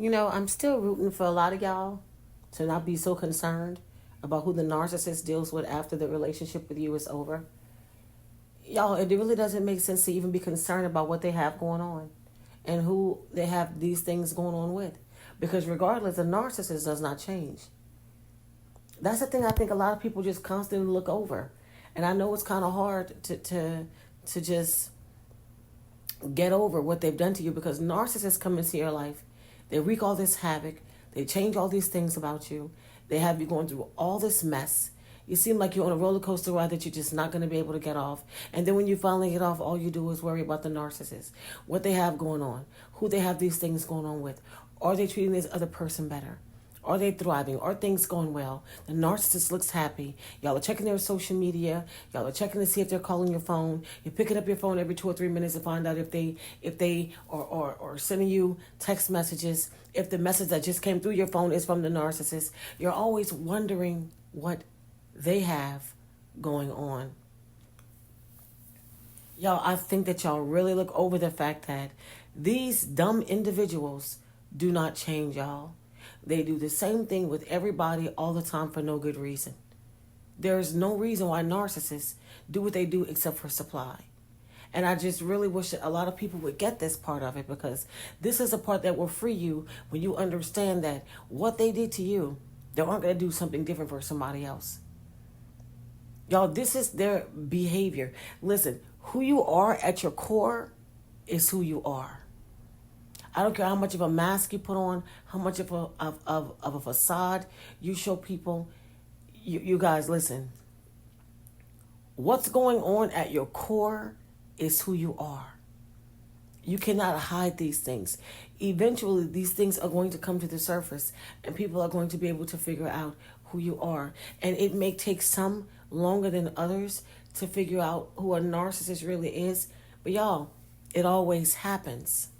I'm still rooting for a lot of y'all to not be so concerned about who the narcissist deals with after the relationship with you is over. Y'all, it really doesn't make sense to even be concerned about what they have going on and who they have these things going on with. Because regardless, the narcissist does not change. That's the thing I think a lot of people just constantly look over. And I know it's kind of hard to just get over what they've done to you because narcissists come into your life. They wreak all this havoc. They change all these things about you. They have you going through all this mess. You seem like you're on a roller coaster ride that you're just not going to be able to get off. And then when you finally get off, all you do is worry about the narcissist, what they have going on, who they have these things going on with. Are they treating this other person better? Are they thriving? Are things going well? The narcissist looks happy. Y'all are checking their social media. Y'all are checking to see if they're calling your phone. You're picking up your phone every 2 or 3 minutes to find out if they are sending you text messages. If the message that just came through your phone is from the narcissist, you're always wondering what they have going on. Y'all, I think that y'all really look over the fact that these dumb individuals do not change, y'all. They do the same thing with everybody all the time for no good reason. There's no reason why narcissists do what they do except for supply. And I just really wish that a lot of people would get this part of it because this is a part that will free you when you understand that what they did to you, they aren't going to do something different for somebody else. Y'all, this is their behavior. Listen, who you are at your core is who you are. I don't care how much of a mask you put on, how much of a facade you show people. You guys, listen. What's going on at your core is who you are. You cannot hide these things. Eventually, these things are going to come to the surface, and people are going to be able to figure out who you are. And it may take some longer than others to figure out who a narcissist really is. But y'all, it always happens.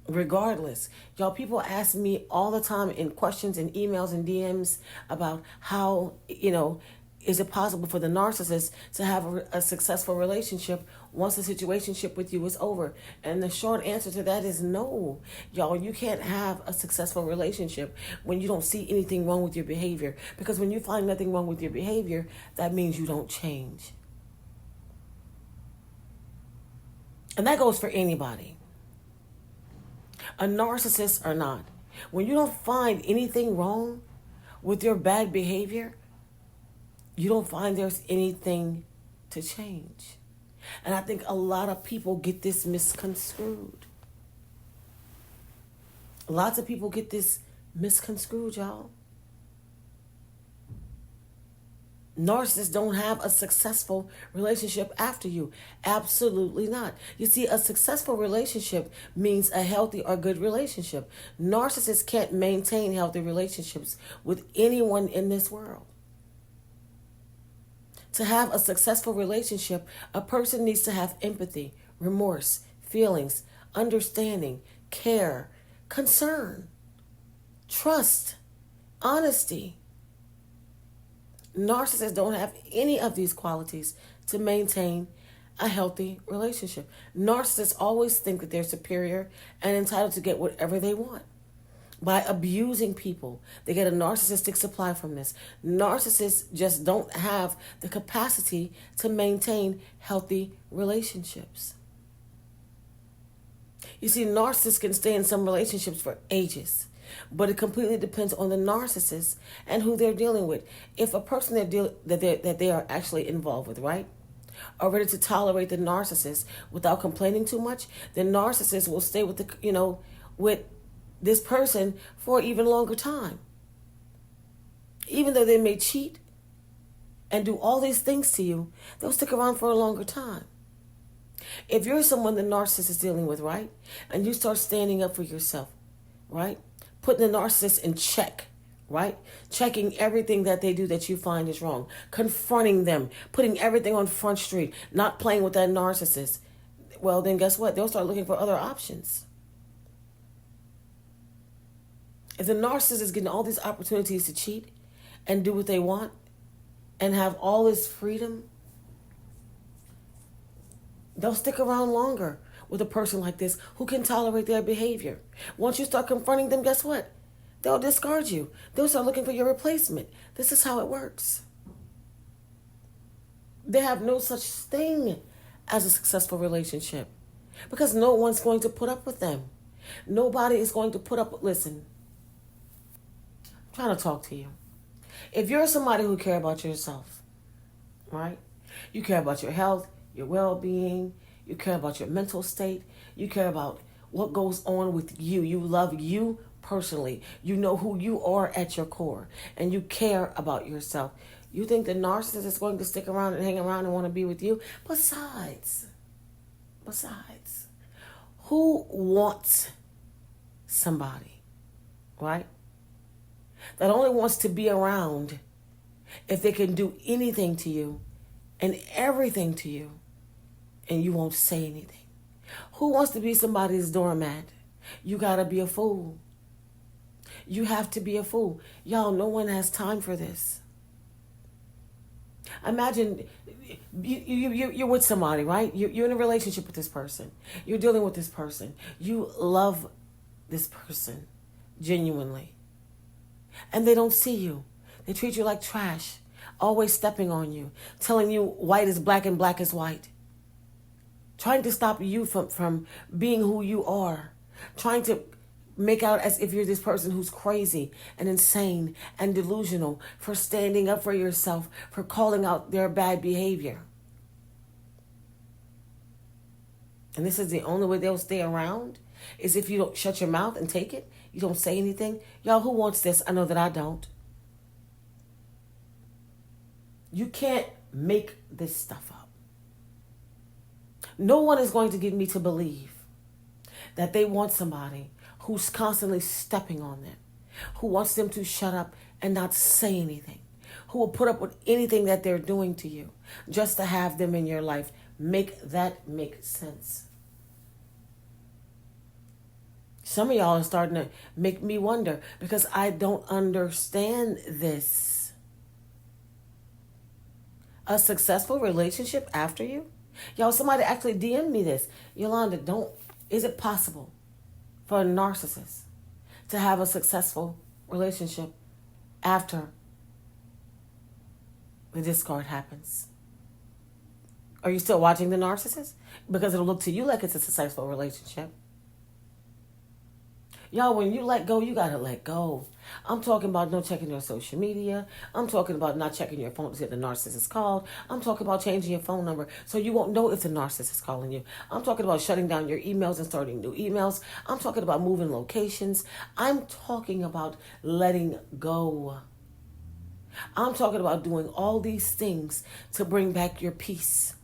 Regardless, y'all, people ask me all the time in questions and emails and DMs about how, is it possible for the narcissist to have a successful relationship once the situationship with you is over? And the short answer to that is no. Y'all, you can't have a successful relationship when you don't see anything wrong with your behavior. Because when you find nothing wrong with your behavior, that means you don't change. And that goes for anybody. A narcissist or not. When you don't find anything wrong with your bad behavior, you don't find there's anything to change. And I think a lot of people get this misconstrued. Lots of people get this misconstrued, y'all. Narcissists don't have a successful relationship after you. Absolutely not. You see, a successful relationship means a healthy or good relationship. Narcissists can't maintain healthy relationships with anyone in this world. To have a successful relationship, a person needs to have empathy, remorse, feelings, understanding, care, concern, trust, honesty. Narcissists don't have any of these qualities to maintain a healthy relationship. Narcissists always think that they're superior and entitled to get whatever they want. By abusing people, they get a narcissistic supply from this. Narcissists just don't have the capacity to maintain healthy relationships. You see, narcissists can stay in some relationships for ages. But it completely depends on the narcissist and who they're dealing with. If a person that they are actually involved with, right, are ready to tolerate the narcissist without complaining too much, then narcissists will stay with with this person for an even longer time. Even though they may cheat and do all these things to you, they'll stick around for a longer time. If you're someone the narcissist is dealing with, right, and you start standing up for yourself, right, putting the narcissist in check, right? Checking everything that they do that you find is wrong. Confronting them. Putting everything on Front Street. Not playing with that narcissist. Well, then guess what? They'll start looking for other options. If the narcissist is getting all these opportunities to cheat and do what they want and have all this freedom, they'll stick around longer. with a person like this who can tolerate their behavior. Once you start confronting them, guess what? They'll discard you. They'll start looking for your replacement. This is how it works. They have no such thing as a successful relationship because no one's going to put up with them. Nobody is going to put up. Listen, I'm trying to talk to you. If you're somebody who care about yourself, right? You care about your health, your well-being, you care about your mental state, you care about what goes on with you. You love you personally. You know who you are at your core, and you care about yourself. You think the narcissist is going to stick around and hang around and want to be with you? Besides, who wants somebody, right? That only wants to be around if they can do anything to you and everything to you and you won't say anything? Who wants to be somebody's doormat? You gotta be a fool. You have to be a fool. Y'all, no one has time for this. Imagine you're with somebody, right? You're in a relationship with this person. You're dealing with this person. You love this person genuinely. And they don't see you. They treat you like trash, always stepping on you, telling you white is black and black is white. Trying to stop you from being who you are. Trying to make out as if you're this person who's crazy and insane and delusional for standing up for yourself, for calling out their bad behavior. And this is the only way they'll stay around, is if you don't shut your mouth and take it. You don't say anything. Y'all, who wants this? I know that I don't. You can't make this stuff up. No one is going to get me to believe that they want somebody who's constantly stepping on them, who wants them to shut up and not say anything, who will put up with anything that they're doing to you just to have them in your life. Make that make sense. Some of y'all are starting to make me wonder because I don't understand this. A successful relationship after you? Y'all, somebody actually DM'd me this. Yolanda, is it possible for a narcissist to have a successful relationship after the discard happens? Are you still watching the narcissist? Because it'll look to you like it's a successful relationship. Y'all, when you let go, you gotta let go. I'm talking about no checking your social media. I'm talking about not checking your phone to see if the narcissist called. I'm talking about changing your phone number so you won't know if the narcissist is calling you. I'm talking about shutting down your emails and starting new emails. I'm talking about moving locations. I'm talking about letting go. I'm talking about doing all these things to bring back your peace,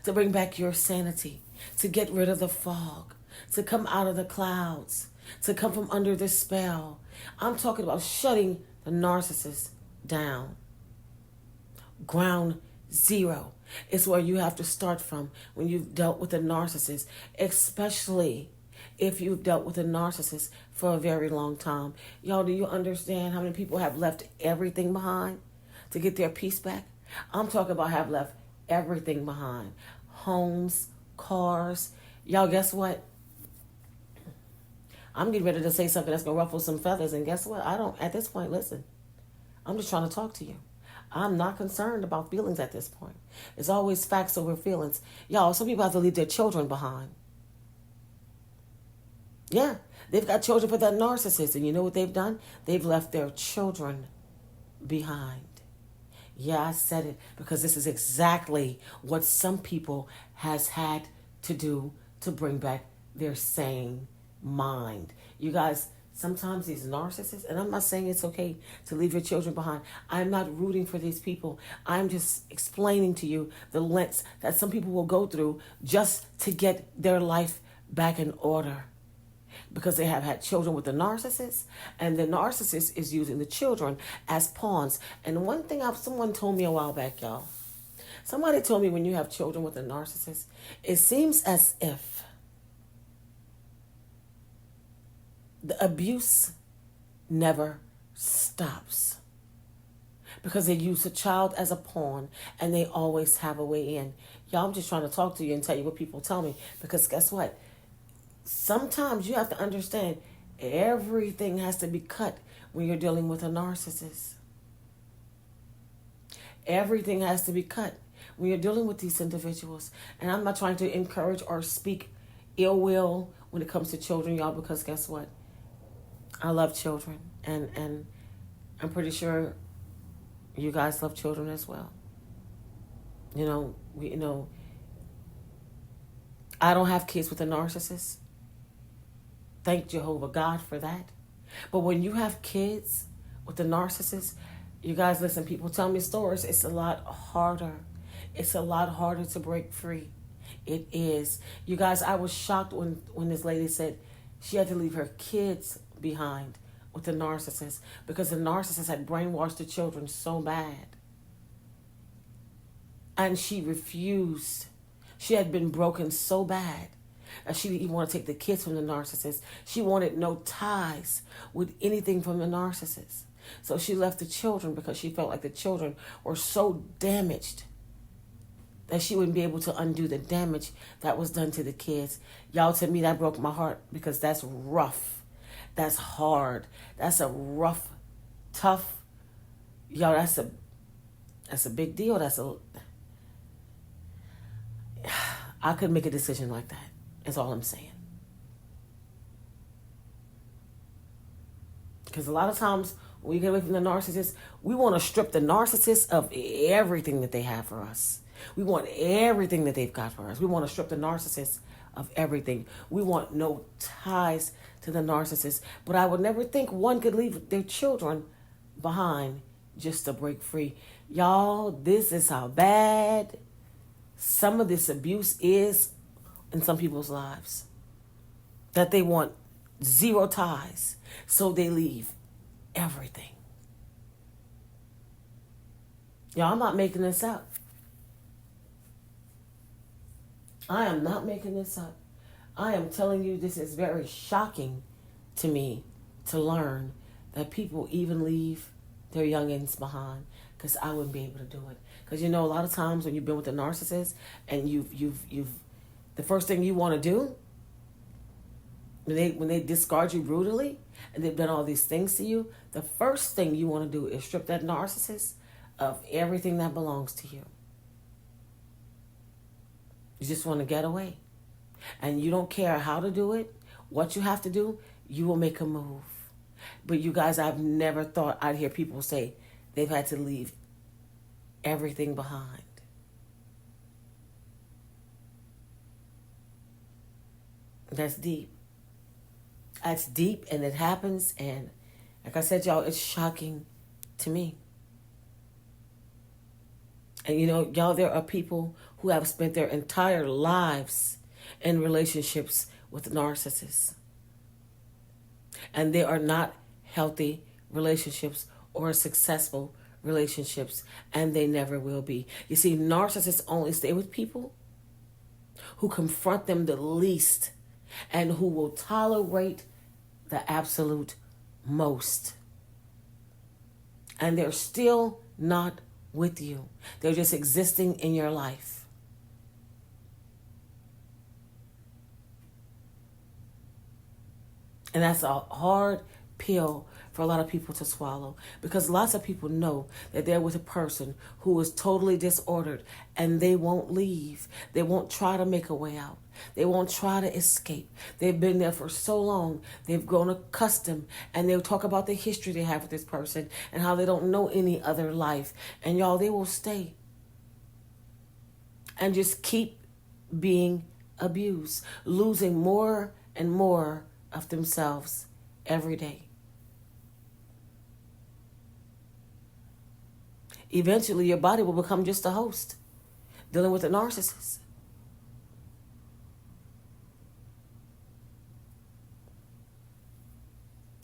to bring back your sanity, to get rid of the fog, to come out of the clouds, to come from under the spell. I'm talking about shutting the narcissist down. Ground zero is where you have to start from when you've dealt with a narcissist, especially if you've dealt with a narcissist for a very long time. Y'all, do you understand how many people have left everything behind to get their peace back? I'm talking about have left everything behind. Homes, cars. Y'all, guess what? I'm getting ready to say something that's going to ruffle some feathers. And guess what? At this point, listen, I'm just trying to talk to you. I'm not concerned about feelings at this point. It's always facts over feelings. Y'all, some people have to leave their children behind. Yeah, they've got children for that narcissist. And you know what they've done? They've left their children behind. Yeah, I said it because this is exactly what some people has had to do to bring back their sane mind. You guys, sometimes these narcissists, and I'm not saying it's okay to leave your children behind. I'm not rooting for these people. I'm just explaining to you the lengths that some people will go through just to get their life back in order. Because they have had children with the narcissist, and the narcissist is using the children as pawns. And one thing someone told me a while back, y'all. Somebody told me when you have children with a narcissist, it seems as if the abuse never stops. because they use a child as a pawn and they always have a way in. Y'all, I'm just trying to talk to you and tell you what people tell me, because guess what? Sometimes you have to understand everything has to be cut when you're dealing with a narcissist. Everything has to be cut when you're dealing with these individuals. And I'm not trying to encourage or speak ill will when it comes to children, y'all, because guess what? I love children, and I'm pretty sure you guys love children as well. You know, I don't have kids with a narcissist. Thank Jehovah God for that. But when you have kids with a narcissist, you guys listen, people tell me stories. It's a lot harder. It's a lot harder to break free. It is. You guys, I was shocked when this lady said she had to leave her kids behind with the narcissist because the narcissist had brainwashed the children so bad. And she refused. She had been broken so bad that she didn't even want to take the kids from the narcissist. She wanted no ties with anything from the narcissist. So she left the children because she felt like the children were so damaged that she wouldn't be able to undo the damage that was done to the kids. Y'all, to me, that broke my heart because that's rough. That's hard. That's a rough, tough, y'all, that's a big deal. I couldn't make a decision like that. That's all I'm saying. Because a lot of times when we get away from the narcissist, we want to strip the narcissist of everything that they have for us. We want everything that they've got for us. We want to strip the narcissist of everything. We want no ties to the narcissist. But I would never think one could leave their children behind just to break free. Y'all, this is how bad some of this abuse is in some people's lives. That they want zero ties, so they leave everything. Y'all, I'm not making this up. I am not making this up. I am telling you, this is very shocking to me to learn that people even leave their youngins behind, because I wouldn't be able to do it. Because a lot of times when you've been with a narcissist and you've the first thing you want to do when they discard you brutally and they've done all these things to you, the first thing you want to do is strip that narcissist of everything that belongs to you. You just want to get away. And you don't care how to do it, what you have to do, you will make a move. But you guys, I've never thought I'd hear people say they've had to leave everything behind. That's deep. That's deep, and it happens, and like I said, y'all, it's shocking to me. And y'all, there are people who have spent their entire lives in relationships with narcissists. And they are not healthy relationships or successful relationships, and they never will be. You see, narcissists only stay with people who confront them the least and who will tolerate the absolute most. And they're still not with you. They're just existing in your life. And that's a hard pill for a lot of people to swallow, because lots of people know that they're with a person who is totally disordered and they won't leave. They won't try to make a way out. They won't try to escape. They've been there for so long. They've grown accustomed, and they'll talk about the history they have with this person and how they don't know any other life. And y'all, they will stay and just keep being abused, losing more and more of themselves every day. Eventually, your body will become just a host dealing with a narcissist.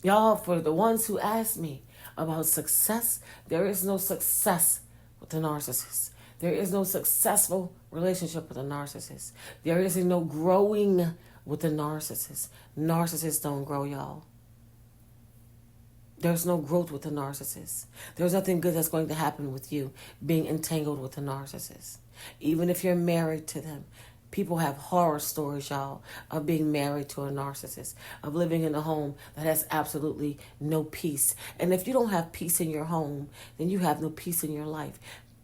Y'all, for the ones who ask me about success, there is no success with a narcissist. There is no successful relationship with a narcissist. There is no growing with a narcissist. Narcissists don't grow, y'all. There's no growth with a narcissist. There's nothing good that's going to happen with you being entangled with a narcissist. Even if you're married to them, people have horror stories, y'all, of being married to a narcissist, of living in a home that has absolutely no peace. And if you don't have peace in your home, then you have no peace in your life.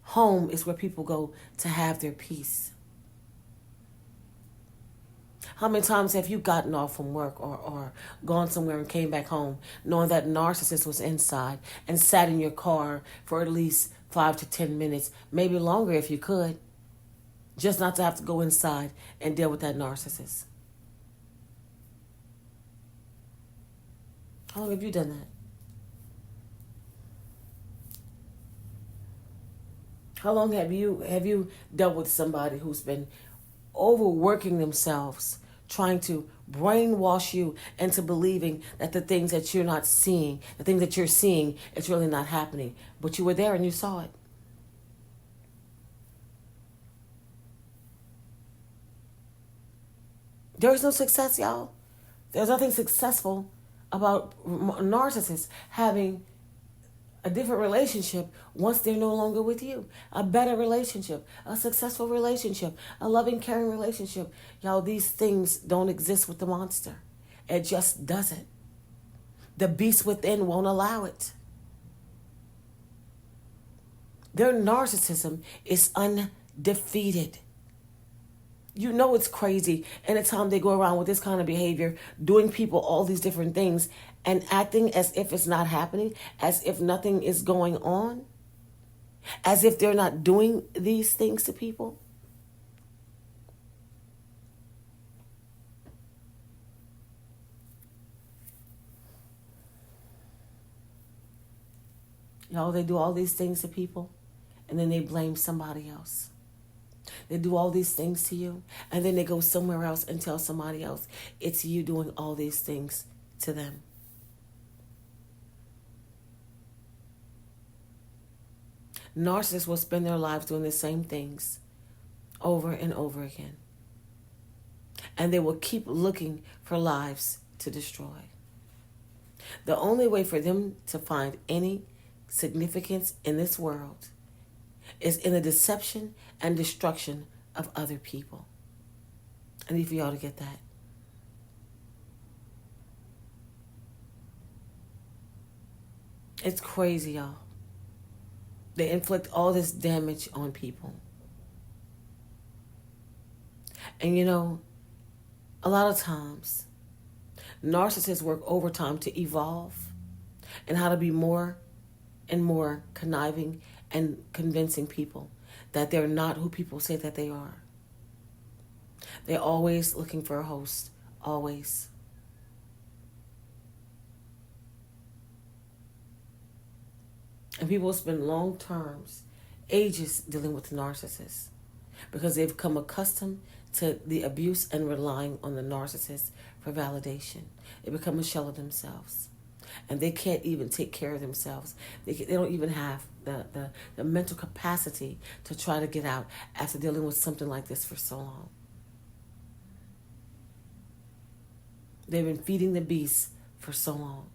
Home is where people go to have their peace. How many times have you gotten off from work or gone somewhere and came back home knowing that narcissist was inside and sat in your car for at least 5 to 10 minutes, maybe longer if you could, just not to have to go inside and deal with that narcissist? How long have you done that? How long have you dealt with somebody who's been overworking themselves, trying to brainwash you into believing that the things that you're not seeing, the things that you're seeing, it's really not happening, but you were there and you saw it? There's no success, y'all. There's nothing successful about narcissists having a different relationship once they're no longer with you. A better relationship, a successful relationship, a loving, caring relationship. Y'all, these things don't exist with the monster. It just doesn't. The beast within won't allow it. Their narcissism is undefeated. You know it's crazy. Anytime they go around with this kind of behavior, doing people all these different things and acting as if it's not happening, as if nothing is going on, as if they're not doing these things to people. Y'all, they do all these things to people and then they blame somebody else. They do all these things to you, and then they go somewhere else and tell somebody else it's you doing all these things to them. Narcissists will spend their lives doing the same things over and over again. And they will keep looking for lives to destroy. The only way for them to find any significance in this world is in the deception and destruction of other people. I need for y'all to get that. It's crazy, y'all. They inflict all this damage on people. And you know, a lot of times, narcissists work overtime to evolve and how to be more and more conniving and convincing people that they're not who people say that they are. They're always looking for a host, always. And people spend long terms, ages dealing with narcissists because they've become accustomed to the abuse and relying on the narcissist for validation. They become a shell of themselves. And they can't even take care of themselves. They don't even have the mental capacity to try to get out after dealing with something like this for so long. They've been feeding the beast for so long.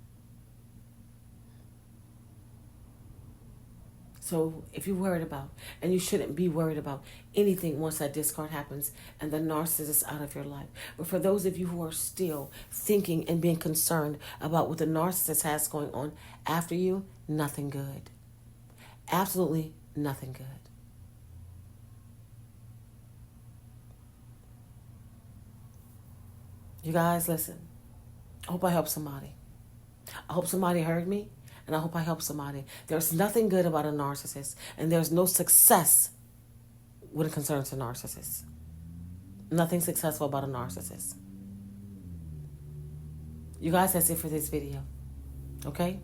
So if you're worried about, and you shouldn't be worried about anything once that discard happens and the narcissist is out of your life. But for those of you who are still thinking and being concerned about what the narcissist has going on after you, nothing good. Absolutely nothing good. You guys, listen. I hope I helped somebody. I hope somebody heard me. And I hope I help somebody. There's nothing good about a narcissist. And there's no success when it concerns a narcissist. Nothing successful about a narcissist. You guys, that's it for this video. Okay?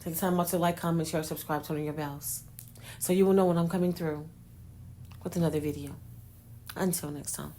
Take time out to like, comment, share, subscribe, turn on your bells. So you will know when I'm coming through with another video. Until next time.